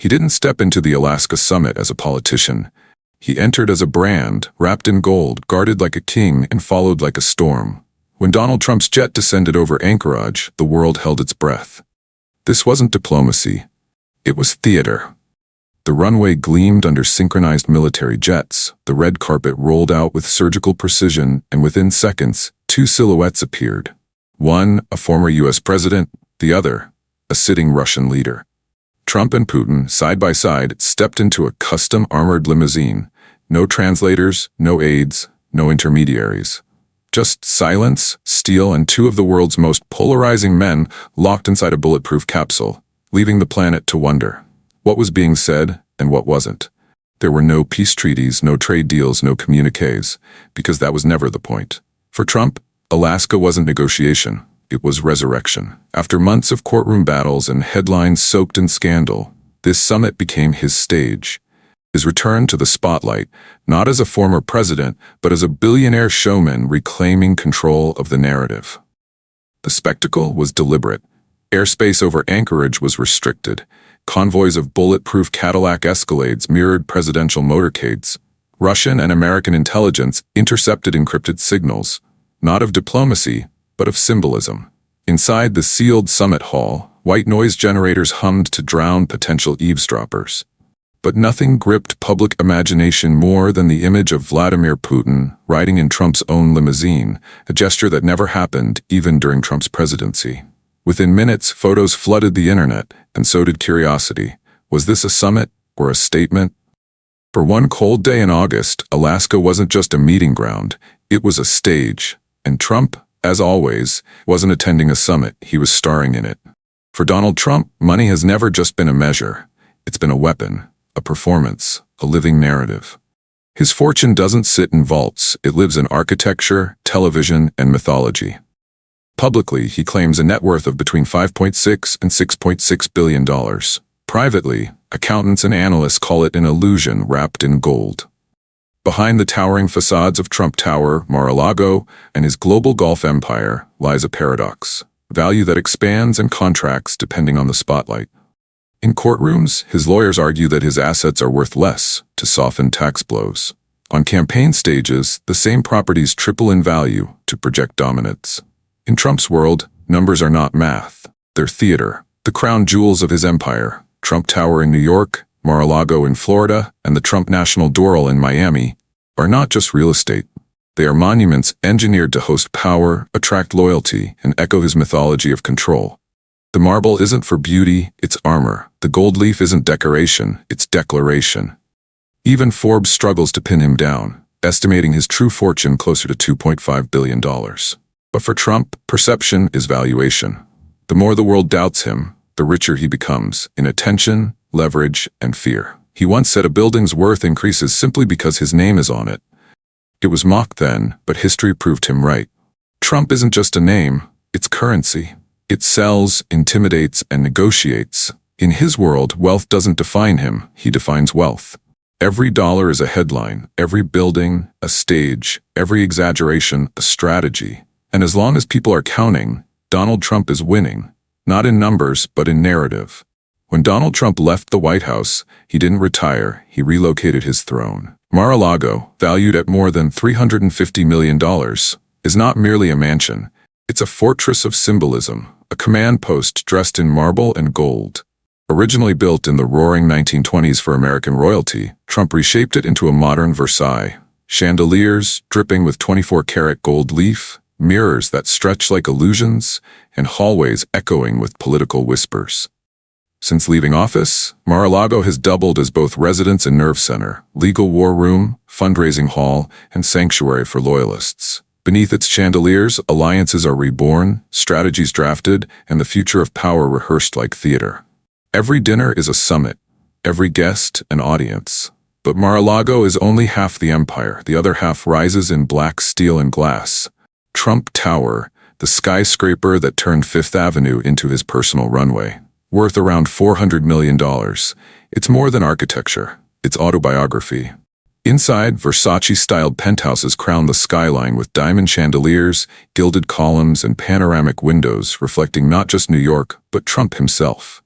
He didn't step into the Alaska summit as a politician. He entered as a brand, wrapped in gold, guarded like a king, and followed like a storm. When Donald Trump's jet descended over Anchorage, the world held its breath. This wasn't diplomacy. It was theater. The runway gleamed under synchronized military jets, the red carpet rolled out with surgical precision, and within seconds, two silhouettes appeared. One, a former US president, the other, a sitting Russian leader. Trump and Putin, side by side, stepped into a custom-armored limousine. No translators, no aides, no intermediaries. Just silence, steel, and two of the world's most polarizing men locked inside a bulletproof capsule, leaving the planet to wonder what was being said and what wasn't. There were no peace treaties, no trade deals, no communiques, because that was never the point. For Trump, Alaska wasn't negotiation. It was resurrection. After months of courtroom battles and headlines soaked in scandal, this summit became his stage. His return to the spotlight, not as a former president, but as a billionaire showman reclaiming control of the narrative. The spectacle was deliberate. Airspace over Anchorage was restricted. Convoys of bulletproof Cadillac Escalades mirrored presidential motorcades. Russian and American intelligence intercepted encrypted signals, not of diplomacy, but of symbolism. Inside the sealed summit hall, white noise generators hummed to drown potential eavesdroppers. But nothing gripped public imagination more than the image of Vladimir Putin riding in Trump's own limousine, a gesture that never happened even during Trump's presidency. Within minutes, photos flooded the internet, and so did curiosity. Was this a summit or a statement? For one cold day in August, Alaska wasn't just a meeting ground, it was a stage. And Trump, as always, wasn't attending a summit, he was starring in it. For Donald Trump, money has never just been a measure. It's been a weapon, a performance, a living narrative. His fortune doesn't sit in vaults, it lives in architecture, television, and mythology. Publicly, he claims a net worth of between $5.6 and $6.6 billion. Privately, accountants and analysts call it an illusion wrapped in gold. Behind the towering facades of Trump Tower, Mar-a-Lago, and his global golf empire lies a paradox, value that expands and contracts depending on the spotlight. In courtrooms, his lawyers argue that his assets are worth less to soften tax blows. On campaign stages, the same properties triple in value to project dominance. In Trump's world, numbers are not math, they're theater. The crown jewels of his empire, Trump Tower in New York, Mar-a-Lago in Florida, and the Trump National Doral in Miami, are not just real estate. They are monuments engineered to host power, attract loyalty, and echo his mythology of control. The marble isn't for beauty, it's armor. The gold leaf isn't decoration, it's declaration. Even Forbes struggles to pin him down, estimating his true fortune closer to $2.5 billion. But for Trump, perception is valuation. The more the world doubts him, the richer he becomes, in attention, leverage, and fear. He once said a building's worth increases simply because his name is on it. It was mocked then, but history proved him right. Trump isn't just a name, it's currency. It sells, intimidates, and negotiates. In his world, wealth doesn't define him, he defines wealth. Every dollar is a headline, every building, a stage, every exaggeration, a strategy. And as long as people are counting, Donald Trump is winning, not in numbers, but in narrative. When Donald Trump left the White House, he didn't retire, he relocated his throne. Mar-a-Lago, valued at more than $350 million, is not merely a mansion. It's a fortress of symbolism, a command post dressed in marble and gold. Originally built in the roaring 1920s for American royalty, Trump reshaped it into a modern Versailles. Chandeliers dripping with 24-karat gold leaf, mirrors that stretch like illusions, and hallways echoing with political whispers. Since leaving office, Mar-a-Lago has doubled as both residence and nerve center, legal war room, fundraising hall, and sanctuary for loyalists. Beneath its chandeliers, alliances are reborn, strategies drafted, and the future of power rehearsed like theater. Every dinner is a summit, every guest an audience. But Mar-a-Lago is only half the empire, the other half rises in black steel and glass. Trump Tower, the skyscraper that turned Fifth Avenue into his personal runway. Worth around $400 million. It's more than architecture, it's autobiography. Inside, Versace-styled penthouses crown the skyline with diamond chandeliers, gilded columns, and panoramic windows reflecting not just New York, but Trump himself.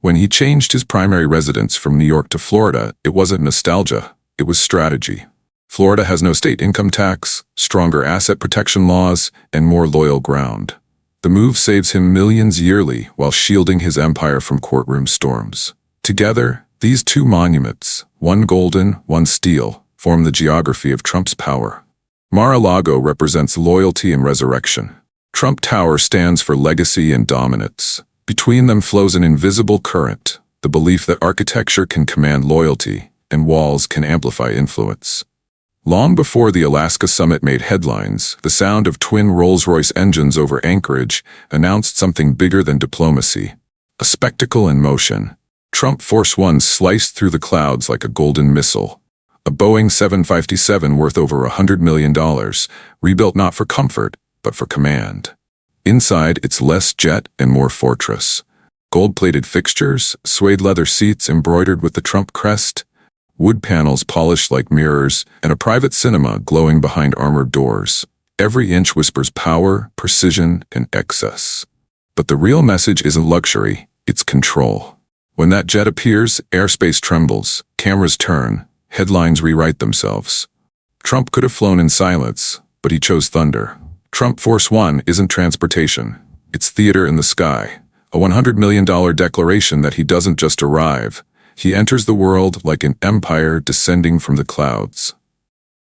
When he changed his primary residence from New York to Florida, it wasn't nostalgia, it was strategy. Florida has no state income tax, stronger asset protection laws, and more loyal ground. The move saves him millions yearly while shielding his empire from courtroom storms. Together, these two monuments, one golden, one steel, form the geography of Trump's power. Mar-a-Lago represents loyalty and resurrection. Trump Tower stands for legacy and dominance. Between them flows an invisible current, the belief that architecture can command loyalty and walls can amplify influence. Long before the Alaska summit made headlines, the sound of twin Rolls-Royce engines over Anchorage announced something bigger than diplomacy. A spectacle in motion. Trump Force One sliced through the clouds like a golden missile. A Boeing 757 worth over $100 million, rebuilt not for comfort, but for command. Inside, it's less jet and more fortress. Gold-plated fixtures, suede leather seats embroidered with the Trump crest, wood panels polished like mirrors, and a private cinema glowing behind armored doors. Every inch whispers power, precision, and excess. But the real message isn't luxury, it's control. When that jet appears, airspace trembles, cameras turn, headlines rewrite themselves. Trump could have flown in silence, but he chose thunder. Trump Force One isn't transportation, it's theater in the sky. A $100 million declaration that he doesn't just arrive, he enters the world like an empire descending from the clouds.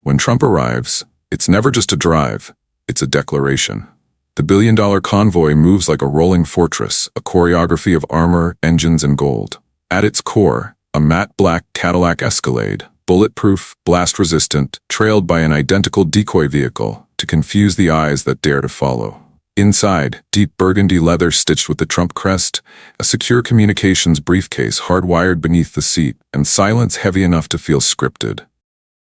When Trump arrives, it's never just a drive, it's a declaration. The billion-dollar convoy moves like a rolling fortress, a choreography of armor, engines, and gold. At its core, a matte black Cadillac Escalade, bulletproof, blast-resistant, trailed by an identical decoy vehicle to confuse the eyes that dare to follow. Inside, deep burgundy leather stitched with the Trump crest, a secure communications briefcase hardwired beneath the seat, and silence heavy enough to feel scripted.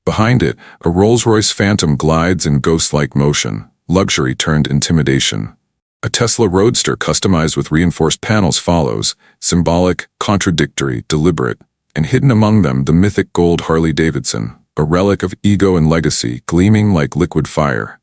Behind it, a Rolls-Royce Phantom glides in ghost-like motion, luxury turned intimidation. A Tesla Roadster customized with reinforced panels follows, symbolic, contradictory, deliberate, and hidden among them the mythic gold Harley-Davidson, a relic of ego and legacy, gleaming like liquid fire.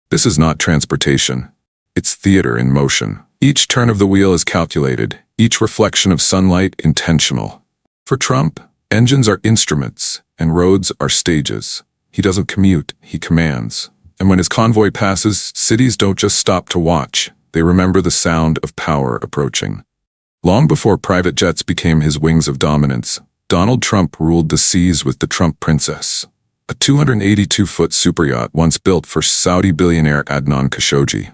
This is not transportation. It's theater in motion. Each turn of the wheel is calculated, each reflection of sunlight intentional. For Trump, engines are instruments, and roads are stages. He doesn't commute, he commands. And when his convoy passes, cities don't just stop to watch. They remember the sound of power approaching. Long before private jets became his wings of dominance, Donald Trump ruled the seas with the Trump Princess, a 282-foot superyacht once built for Saudi billionaire Adnan Khashoggi.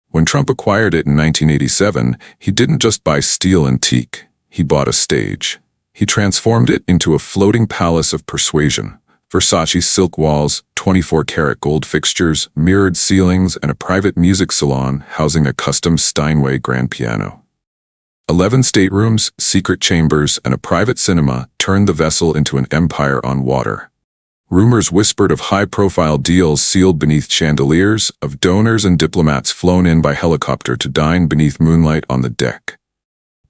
When Trump acquired it in 1987, he didn't just buy steel and teak, he bought a stage. He transformed it into a floating palace of persuasion. Versace silk walls, 24-karat gold fixtures, mirrored ceilings, and a private music salon housing a custom Steinway grand piano. 11 staterooms, secret chambers, and a private cinema turned the vessel into an empire on water. Rumors whispered of high-profile deals sealed beneath chandeliers, of donors and diplomats flown in by helicopter to dine beneath moonlight on the deck.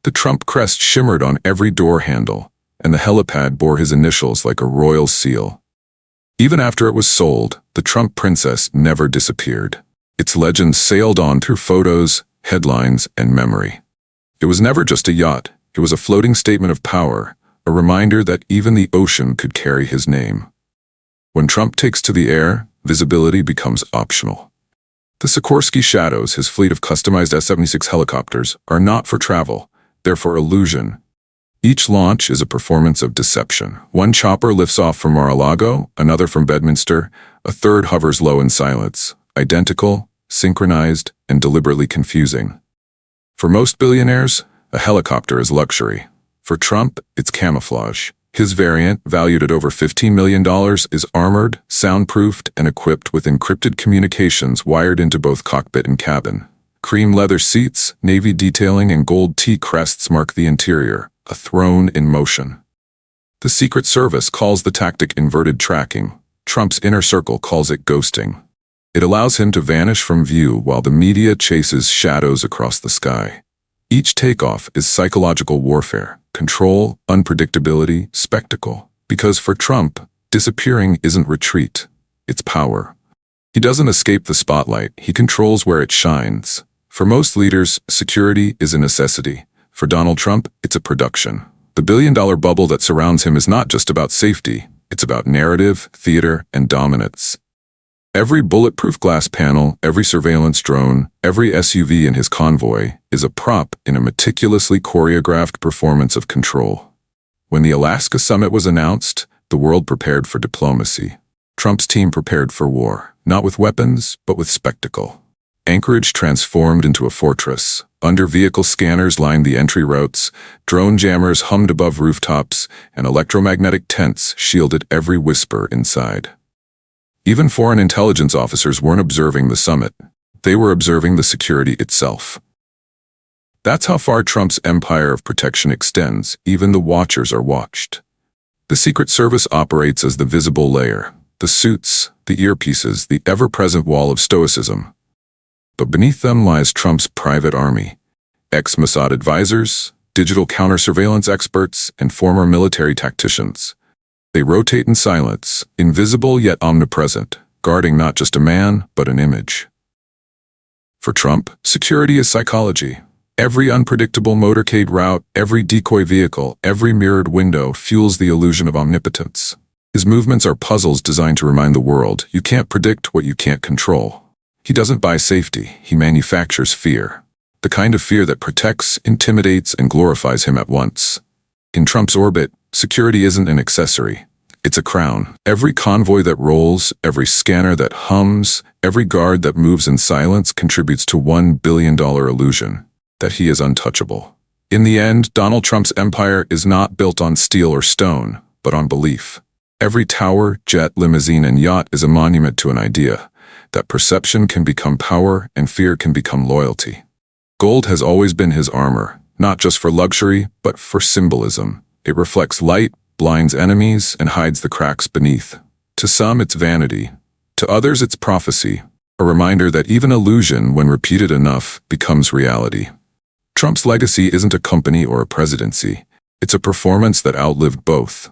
The Trump crest shimmered on every door handle, and the helipad bore his initials like a royal seal. Even after it was sold, the Trump Princess never disappeared. Its legend sailed on through photos, headlines, and memory. It was never just a yacht, it was a floating statement of power, a reminder that even the ocean could carry his name. When Trump takes to the air, visibility becomes optional. The Sikorsky Shadows, his fleet of customized F-22 helicopters, are not for travel, they're for illusion. Each launch is a performance of deception. One chopper lifts off from Mar-a-Lago, another from Bedminster, a third hovers low in silence, identical, synchronized, and deliberately confusing. For most billionaires, a helicopter is luxury. For Trump, it's camouflage. His variant, valued at over $15 million, is armored, soundproofed, and equipped with encrypted communications wired into both cockpit and cabin. Cream leather seats, navy detailing, and gold T crests mark the interior, a throne in motion. The Secret Service calls the tactic inverted tracking. Trump's inner circle calls it ghosting. It allows him to vanish from view while the media chases shadows across the sky. Each takeoff is psychological warfare. Control, unpredictability, spectacle. Because for Trump, disappearing isn't retreat, it's power. He doesn't escape the spotlight, he controls where it shines. For most leaders, security is a necessity. For Donald Trump, it's a production. The billion-dollar bubble that surrounds him is not just about safety, it's about narrative, theater, and dominance. Every bulletproof glass panel, every surveillance drone, every SUV in his convoy is a prop in a meticulously choreographed performance of control. When the Alaska summit was announced, the world prepared for diplomacy. Trump's team prepared for war, not with weapons, but with spectacle. Anchorage transformed into a fortress. Under-vehicle scanners lined the entry routes, drone jammers hummed above rooftops, and electromagnetic tents shielded every whisper inside. Even foreign intelligence officers weren't observing the summit. They were observing the security itself. That's how far Trump's empire of protection extends. Even the watchers are watched. The Secret Service operates as the visible layer. The suits, the earpieces, the ever-present wall of stoicism. But beneath them lies Trump's private army. Ex-Mossad advisors, digital counter-surveillance experts, and former military tacticians. They rotate in silence, invisible yet omnipresent, guarding not just a man, but an image. For Trump, security is psychology. Every unpredictable motorcade route, every decoy vehicle, every mirrored window fuels the illusion of omnipotence. His movements are puzzles designed to remind the world, you can't predict what you can't control. He doesn't buy safety, he manufactures fear. The kind of fear that protects, intimidates, and glorifies him at once. In Trump's orbit, security isn't an accessory. It's a crown. Every convoy that rolls, every scanner that hums, every guard that moves in silence contributes to $1 billion illusion that he is untouchable. In the end, Donald Trump's empire is not built on steel or stone, but on belief. Every tower, jet, limousine, and yacht is a monument to an idea, that perception can become power and fear can become loyalty. Gold has always been his armor, not just for luxury, but for symbolism. It reflects light, blinds enemies, and hides the cracks beneath. To some, it's vanity. To others, it's prophecy, a reminder that even illusion, when repeated enough, becomes reality. Trump's legacy isn't a company or a presidency. It's a performance that outlived both.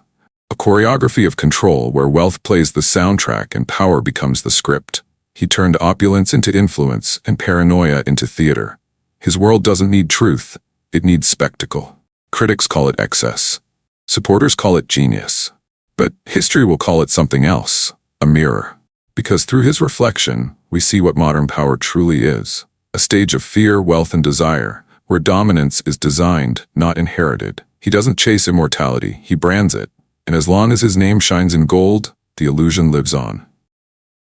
A choreography of control where wealth plays the soundtrack and power becomes the script. He turned opulence into influence and paranoia into theater. His world doesn't need truth, it needs spectacle. Critics call it excess. Supporters call it genius. But history will call it something else, a mirror. Because through his reflection, we see what modern power truly is. A stage of fear, wealth, and desire, where dominance is designed, not inherited. He doesn't chase immortality, he brands it. And as long as his name shines in gold, the illusion lives on.